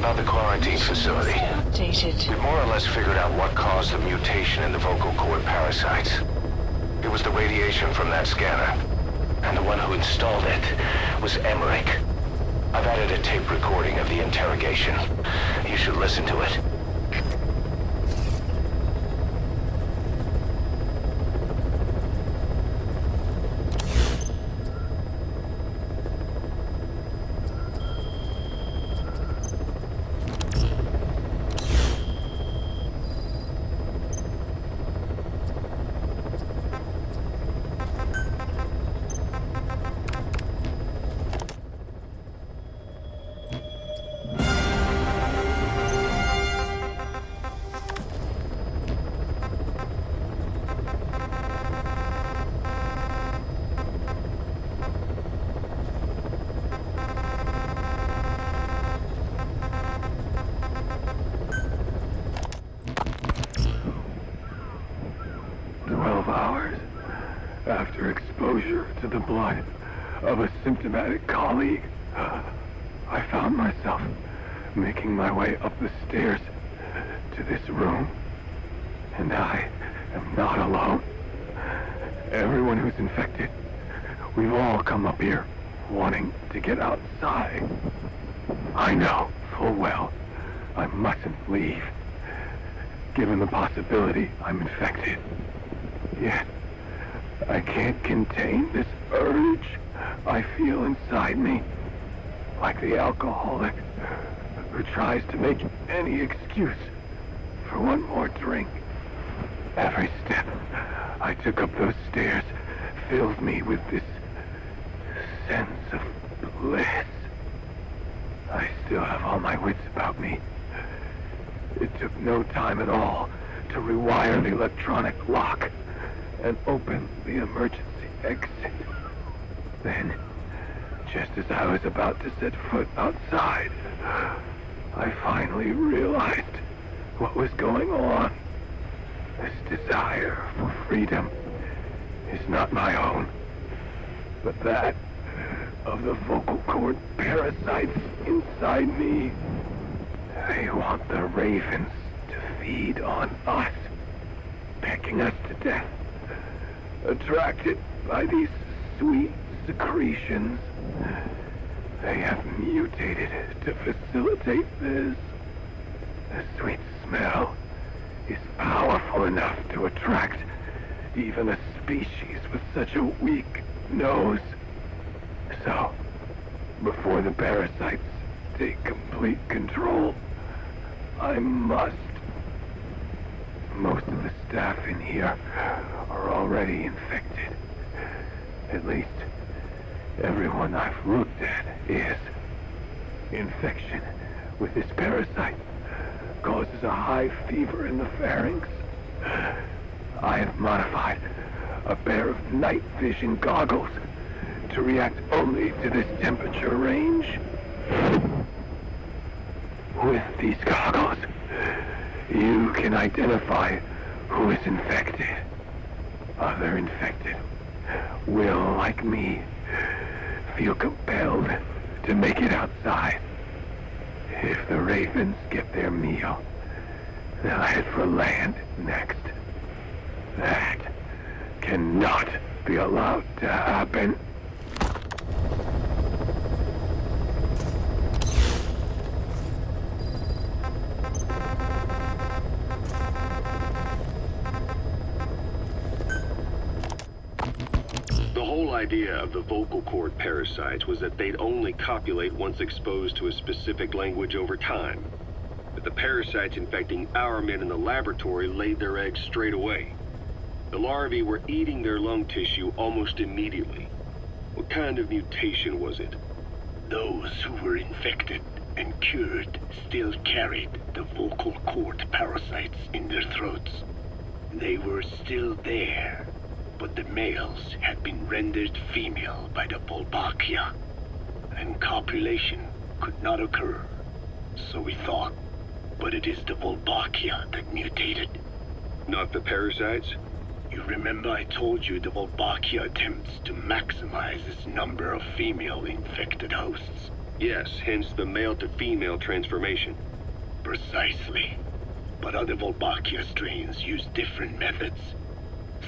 about the quarantine facility. Updated. We more or less figured out what caused the mutation in the vocal cord parasites. It was the radiation from that scanner. And the one who installed it was Emmerich. I've added a tape recording of the interrogation. You should listen to it. After exposure to the blood of a symptomatic colleague, I found myself making my way up the stairs to this room. And I am not alone. Everyone who's infected, we've all come up here wanting to get outside. I know full well I mustn't leave, given the possibility I'm infected. Yet, I can't contain this urge I feel inside me, like the alcoholic who tries to make any excuse for one more drink. Every step I took up those stairs filled me with this sense of bliss. I still have all my wits about me. It took no time at all to rewire the electronic lock and open the emergency exit. Then, just as I was about to set foot outside, I finally realized what was going on. This desire for freedom is not my own, but that of the vocal cord parasites inside me. They want the ravens to feed on us, pecking us to death. Attracted by these sweet secretions, they have mutated to facilitate this. The sweet smell is powerful enough to attract even a species with such a weak nose. So, before the parasites take complete control, I must. Most of the staff in here are already infected. At least, everyone I've looked at is. Infection with this parasite causes a high fever in the pharynx. I have modified a pair of night vision goggles to react only to this temperature range. With these goggles, you can identify who is infected. Other infected will, like me, feel compelled to make it outside. If the ravens get their meal, they'll head for land next. That cannot be allowed to happen. The whole idea of the vocal cord parasites was that they'd only copulate once exposed to a specific language over time. But the parasites infecting our men in the laboratory laid their eggs straight away. The larvae were eating their lung tissue almost immediately. What kind of mutation was it? Those who were infected and cured still carried the vocal cord parasites in their throats. They were still there, but the males had been rendered female by the Wolbachia, and copulation could not occur. So we thought, but it is the Wolbachia that mutated. Not the parasites? You remember I told you the Wolbachia attempts to maximize its number of female infected hosts? Yes, hence the male-to-female transformation. Precisely. But other Wolbachia strains use different methods.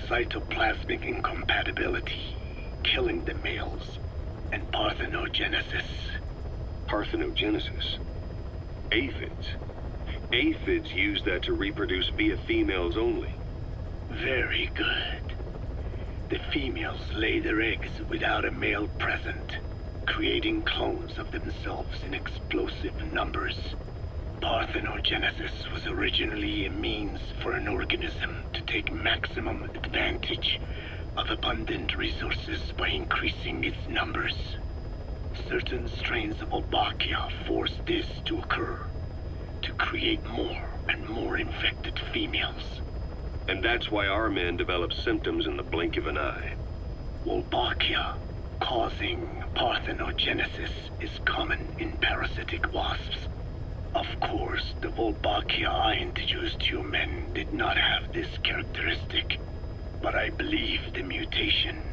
Cytoplasmic incompatibility, killing the males, and parthenogenesis. Parthenogenesis. Aphids. Aphids use that to reproduce via females only. Very good. The females lay their eggs without a male present, creating clones of themselves in explosive numbers. Parthenogenesis was originally a means for an organism to take maximum advantage of abundant resources by increasing its numbers. Certain strains of Wolbachia force this to occur, to create more and more infected females. And that's why our men develop symptoms in the blink of an eye. Wolbachia causing parthenogenesis is common in parasitic wasps. Of course, the Wolbachia I introduced to your men did not have this characteristic, but I believe the mutation,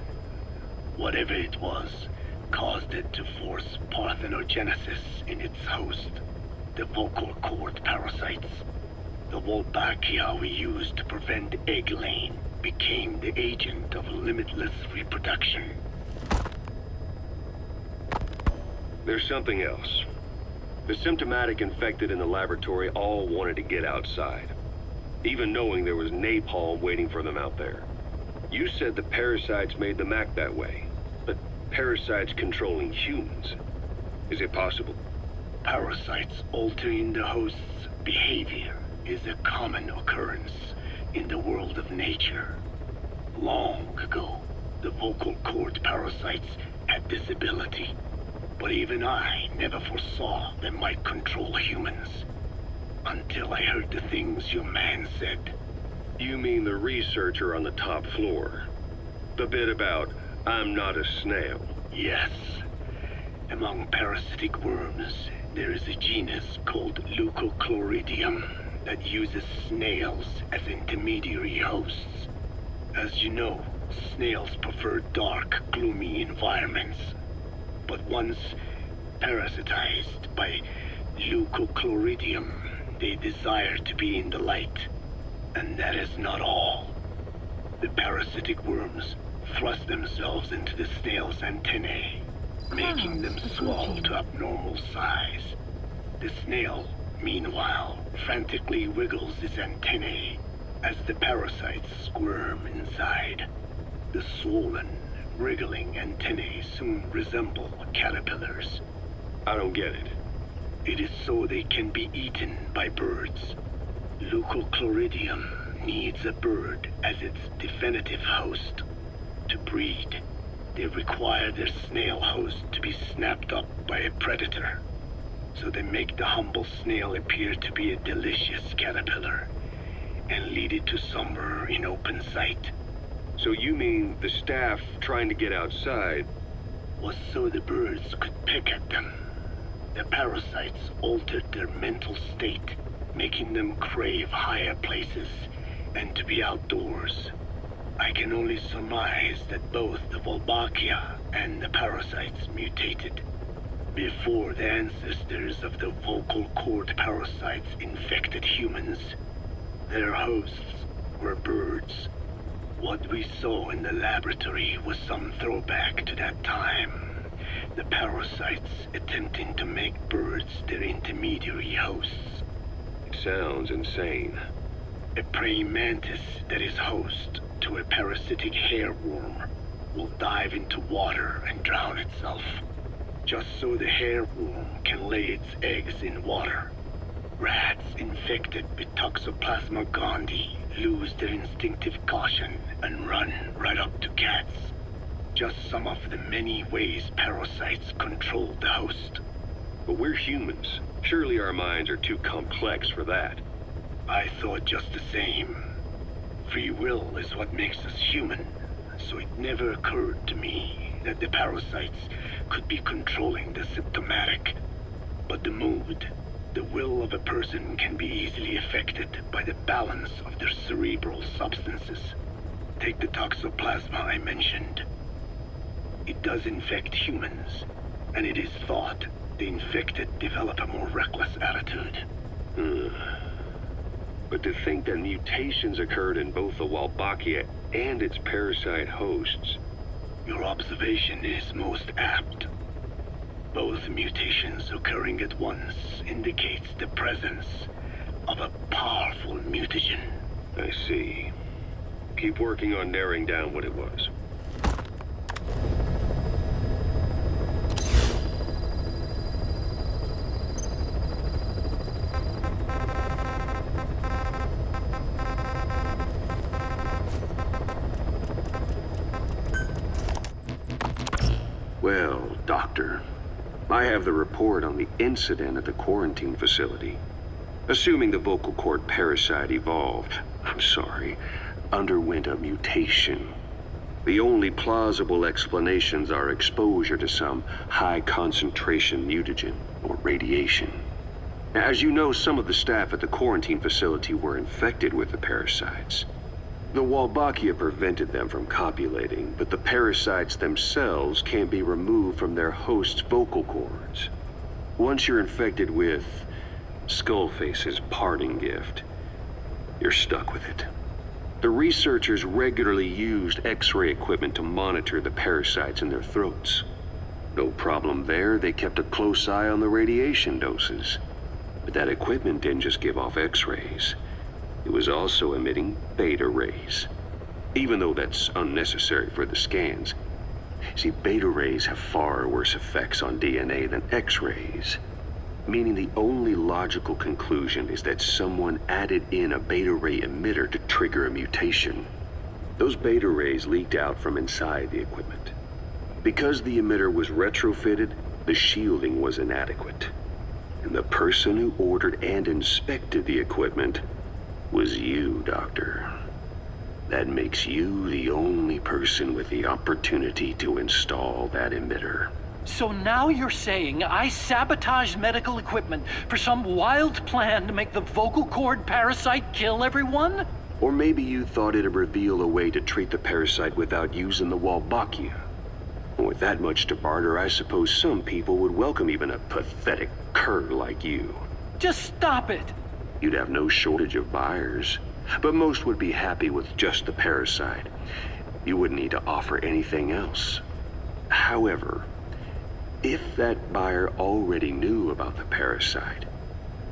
whatever it was, caused it to force parthenogenesis in its host, the vocal cord parasites. The Wolbachia we used to prevent egg laying became the agent of limitless reproduction. There's something else. The symptomatic infected in the laboratory all wanted to get outside, even knowing there was napalm waiting for them out there. You said the parasites made them act that way, but parasites controlling humans. Is it possible? Parasites altering the host's behavior is a common occurrence in the world of nature. Long ago, the vocal cord parasites had this ability, but even I never foresaw they might control humans. Until I heard the things your man said. You mean the researcher on the top floor? The bit about, I'm not a snail. Yes. Among parasitic worms, there is a genus called Leucochloridium that uses snails as intermediary hosts. As you know, snails prefer dark, gloomy environments. But once parasitized by Leucochloridium, they desire to be in the light. And that is not all. The parasitic worms thrust themselves into the snail's antennae, making them swell to abnormal size. The snail, meanwhile, frantically wiggles its antennae as the parasites squirm inside. The swollen, wriggling antennae soon resemble caterpillars. I don't get it. It is so they can be eaten by birds. Leucochloridium needs a bird as its definitive host. To breed, they require their snail host to be snapped up by a predator. So they make the humble snail appear to be a delicious caterpillar and lead it to somewhere in open sight. So you mean the staff trying to get outside was so the birds could peck at them. The parasites altered their mental state, making them crave higher places and to be outdoors. I can only surmise that both the Wolbachia and the parasites mutated before the ancestors of the vocal cord parasites infected humans. Their hosts were birds. What we saw in the laboratory was some throwback to that time. The parasites attempting to make birds their intermediary hosts. It sounds insane. A praying mantis that is host to a parasitic hairworm will dive into water and drown itself, just so the hairworm can lay its eggs in water. Rats infected with Toxoplasma gondii lose their instinctive caution and run right up to cats. Just some of the many ways parasites control the host. But we're humans. Surely our minds are too complex for that. I thought just the same. Free will is what makes us human, so it never occurred to me that the parasites could be controlling the symptomatic. But the mood, the will of a person can be easily affected by the balance of their cerebral substances. Take the Toxoplasma I mentioned. It does infect humans, and it is thought the infected develop a more reckless attitude. But to think that mutations occurred in both the Wolbachia and its parasite hosts... Your observation is most apt. Both mutations occurring at once indicates the presence of a powerful mutagen. I see. Keep working on narrowing down what it was. Well, Doctor, I have the report on the incident at the quarantine facility. Assuming the vocal cord parasite underwent a mutation. The only plausible explanations are exposure to some high-concentration mutagen or radiation. As you know, some of the staff at the quarantine facility were infected with the parasites. The Wolbachia prevented them from copulating, but the parasites themselves can't be removed from their host's vocal cords. Once you're infected with Skullface's parting gift, you're stuck with it. The researchers regularly used X-ray equipment to monitor the parasites in their throats. No problem there, they kept a close eye on the radiation doses. But that equipment didn't just give off X-rays. It was also emitting beta rays. Even though that's unnecessary for the scans. See, beta rays have far worse effects on DNA than X-rays. Meaning the only logical conclusion is that someone added in a beta ray emitter to trigger a mutation. Those beta rays leaked out from inside the equipment. Because the emitter was retrofitted, the shielding was inadequate. And the person who ordered and inspected the equipment was you, Doctor. That makes you the only person with the opportunity to install that emitter. So now you're saying I sabotaged medical equipment for some wild plan to make the vocal cord parasite kill everyone? Or maybe you thought it'd reveal a way to treat the parasite without using the Wolbachia. And with that much to barter, I suppose some people would welcome even a pathetic cur like you. Just stop it. You'd have no shortage of buyers, but most would be happy with just the parasite. You wouldn't need to offer anything else. However, if that buyer already knew about the parasite,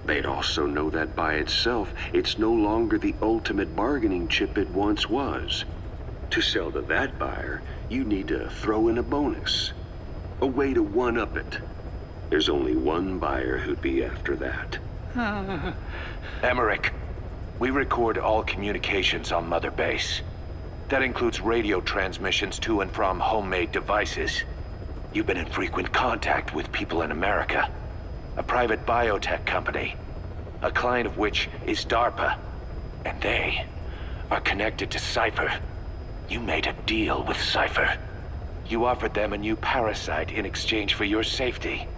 they'd also know that by itself, it's no longer the ultimate bargaining chip it once was. To sell to that buyer, you need to throw in a bonus. A way to one-up it. There's only one buyer who'd be after that. Emmerich, we record all communications on Mother Base. That includes radio transmissions to and from homemade devices. You've been in frequent contact with people in America. A private biotech company, a client of which is DARPA. And they are connected to Cypher. You made a deal with Cypher. You offered them a new parasite in exchange for your safety.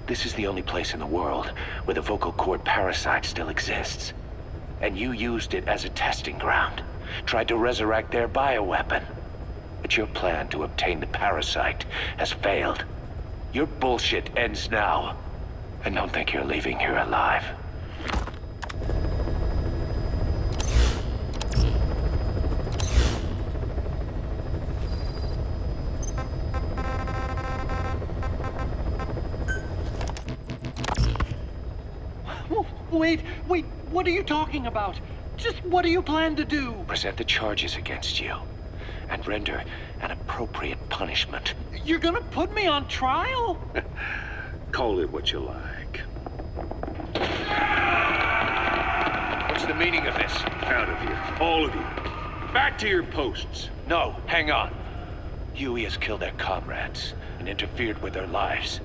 This is the only place in the world where the vocal cord parasite still exists. And you used it as a testing ground, tried to resurrect their bioweapon. But your plan to obtain the parasite has failed. Your bullshit ends now. And don't think you're leaving here alive. Wait, what are you talking about? Just what do you plan to do? Present the charges against you, and render an appropriate punishment. You're gonna put me on trial? Call it what you like. What's the meaning of this? Out of here, all of you. Back to your posts. No, hang on. Huey has killed their comrades and interfered with their lives.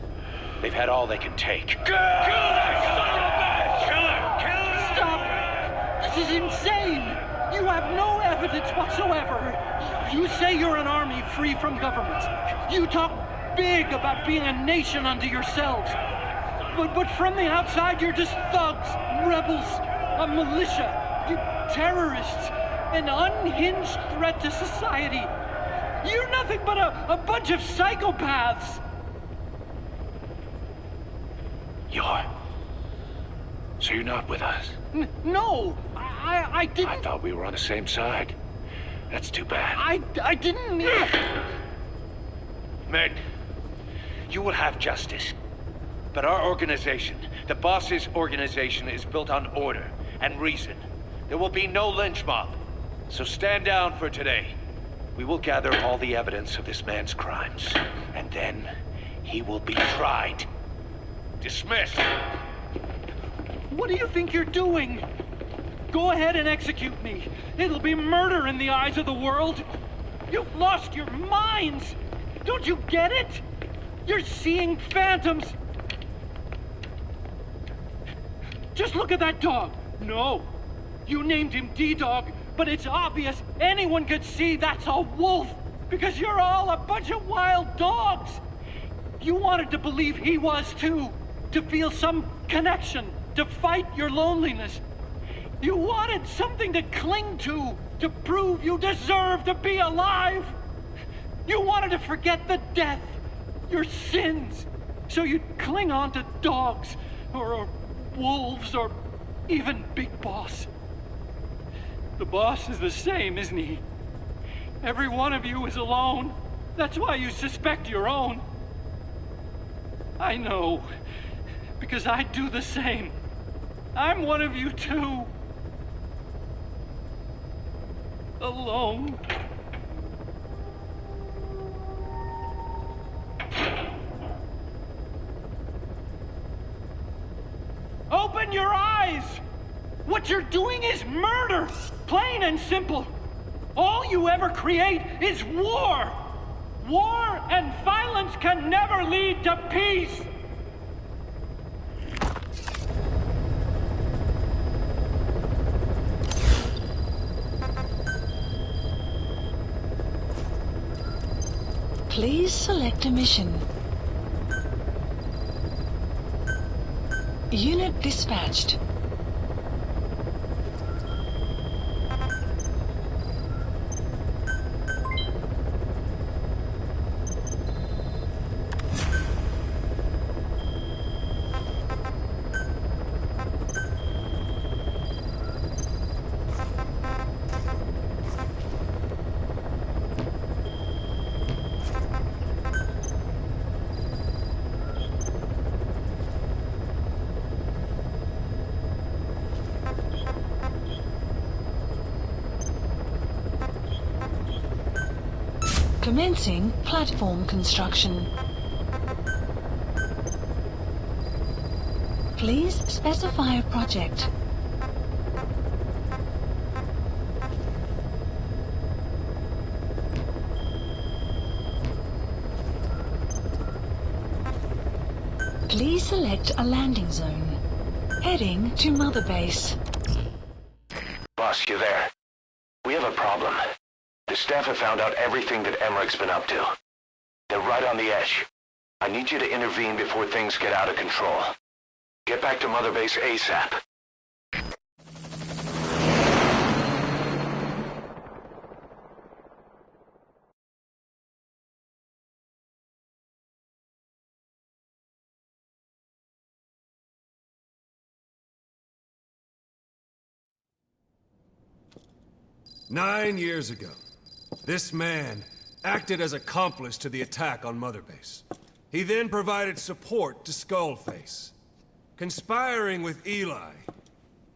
They've had all they can take. Kill that son of a bitch! Kill her! Kill her! Stop! This is insane! You have no evidence whatsoever. You say you're an army free from government. You talk big about being a nation unto yourselves. But from the outside, you're just thugs, rebels, a militia, you terrorists, an unhinged threat to society. You're nothing but a bunch of psychopaths. So you're not with us? No! I didn't... I thought we were on the same side. That's too bad. I didn't mean... Men, you will have justice. But our organization, the boss's organization, is built on order and reason. There will be no lynch mob. So stand down for today. We will gather all the evidence of this man's crimes. And then, he will be tried. Dismissed. What do you think you're doing? Go ahead and execute me. It'll be murder in the eyes of the world. You've lost your minds. Don't you get it? You're seeing phantoms. Just look at that dog. No, you named him D-Dog, but it's obvious anyone could see that's a wolf because you're all a bunch of wild dogs. You wanted to believe he was too, to feel some connection, to fight your loneliness. You wanted something to cling to prove you deserve to be alive. You wanted to forget the death, your sins, so you'd cling on to dogs, or wolves, or even Big Boss. The boss is the same, isn't he? Every one of you is alone. That's why you suspect your own. I know, because I do the same. I'm one of you too. Alone. Open your eyes! What you're doing is murder! Plain and simple. All you ever create is war! War and violence can never lead to peace! Please select a mission. Unit dispatched. Commencing platform construction. Please specify a project. Please select a landing zone. Heading to Mother Base. Boss, you there? We have a problem. The staff have found out everything that Emmerich's been up to. They're right on the edge. I need you to intervene before things get out of control. Get back to Mother Base ASAP. Nine years ago, this man acted as accomplice to the attack on Mother Base. He then provided support to Skullface. Conspiring with Eli,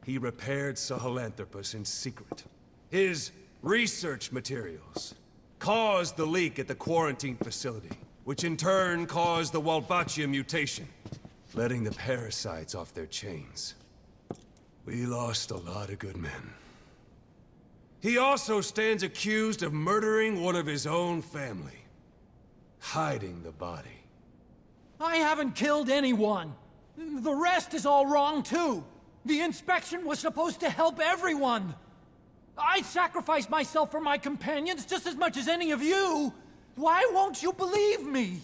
he repaired Sahelanthropus in secret. His research materials caused the leak at the quarantine facility, which in turn caused the Walbachia mutation, letting the parasites off their chains. We lost a lot of good men. He also stands accused of murdering one of his own family, hiding the body. I haven't killed anyone. The rest is all wrong, too. The inspection was supposed to help everyone. I sacrificed myself for my companions just as much as any of you. Why won't you believe me?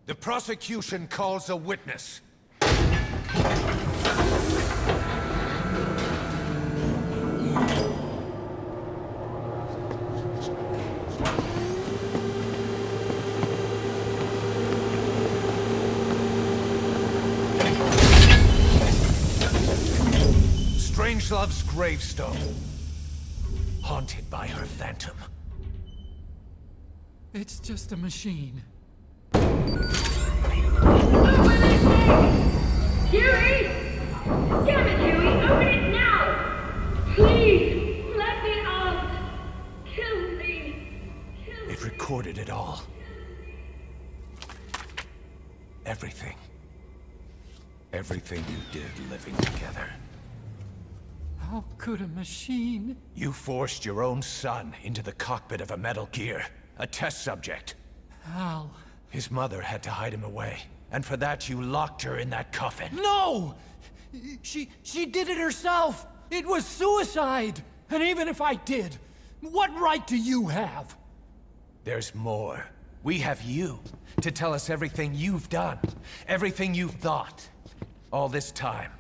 The prosecution calls a witness. Yuroslav's gravestone, haunted by her phantom. It's just a machine. Huey! Damn it, Huey! Open it now! Please! Let me out! Kill me! It recorded it all. Everything. Everything you did living together. How could a machine? You forced your own son into the cockpit of a Metal Gear, a test subject. How? His mother had to hide him away, and for that you locked her in that coffin. No! She did it herself! It was suicide! And even if I did, what right do you have? There's more. We have you to tell us everything you've done, everything you've thought. All this time.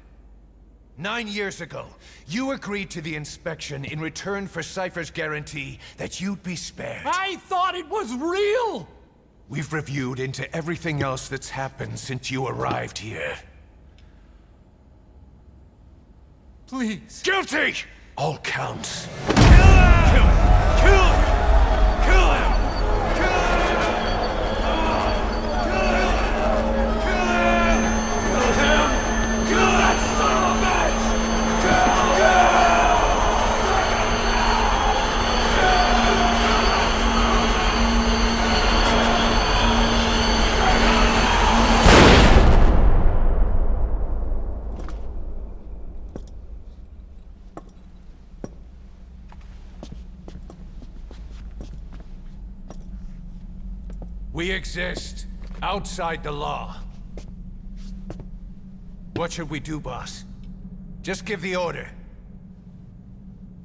9 years ago, you agreed to the inspection in return for Cypher's guarantee that you'd be spared. I thought it was real! We've reviewed into everything else that's happened since you arrived here. Please. Guilty! All counts. Kill him! Kill him! Kill him! Kill him! We exist outside the law. What should we do, boss? Just give the order.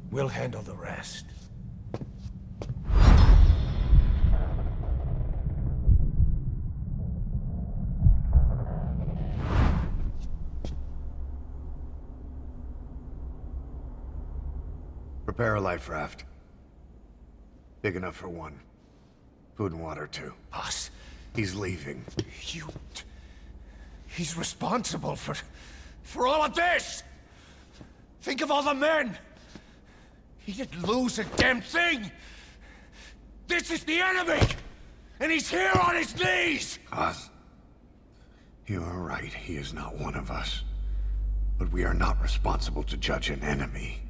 We'll handle the rest. Prepare a life raft. Big enough for one. Food and water, too. Boss, He's leaving. he's responsible for all of this! Think of all the men! He didn't lose a damn thing! This is the enemy! And he's here on his knees! Oz, you are right. He is not one of us. But we are not responsible to judge an enemy.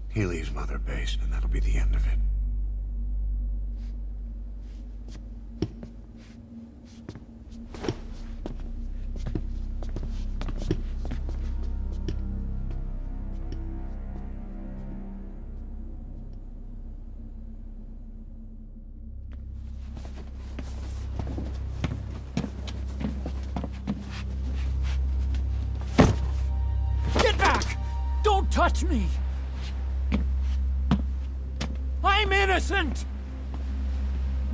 He leaves Mother Base, and that'll be the end of it. Get back! Don't touch me! I'm innocent!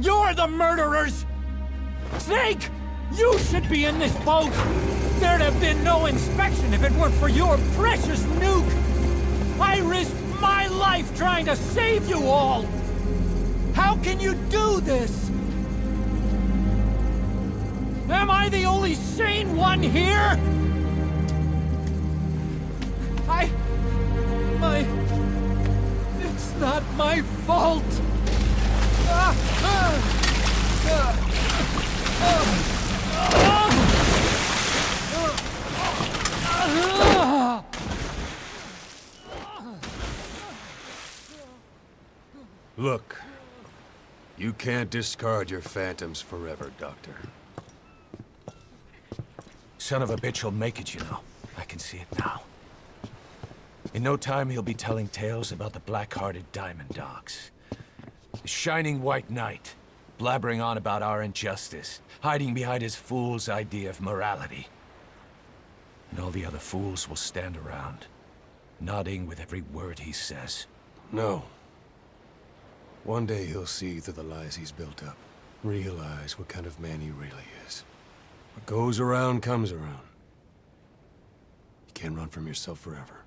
You're the murderers! Snake! You should be in this boat! There'd have been no inspection if it weren't for your precious nuke! I risked my life trying to save you all! How can you do this? Am I the only sane one here? It's not my fault! Look, you can't discard your phantoms forever, Doctor. Son of a bitch will make it, you know. I can see it now. In no time, he'll be telling tales about the black-hearted Diamond Dogs. The Shining White Knight, blabbering on about our injustice, hiding behind his fool's idea of morality. And all the other fools will stand around, nodding with every word he says. No. One day he'll see through the lies he's built up. Realize what kind of man he really is. What goes around comes around. You can't run from yourself forever.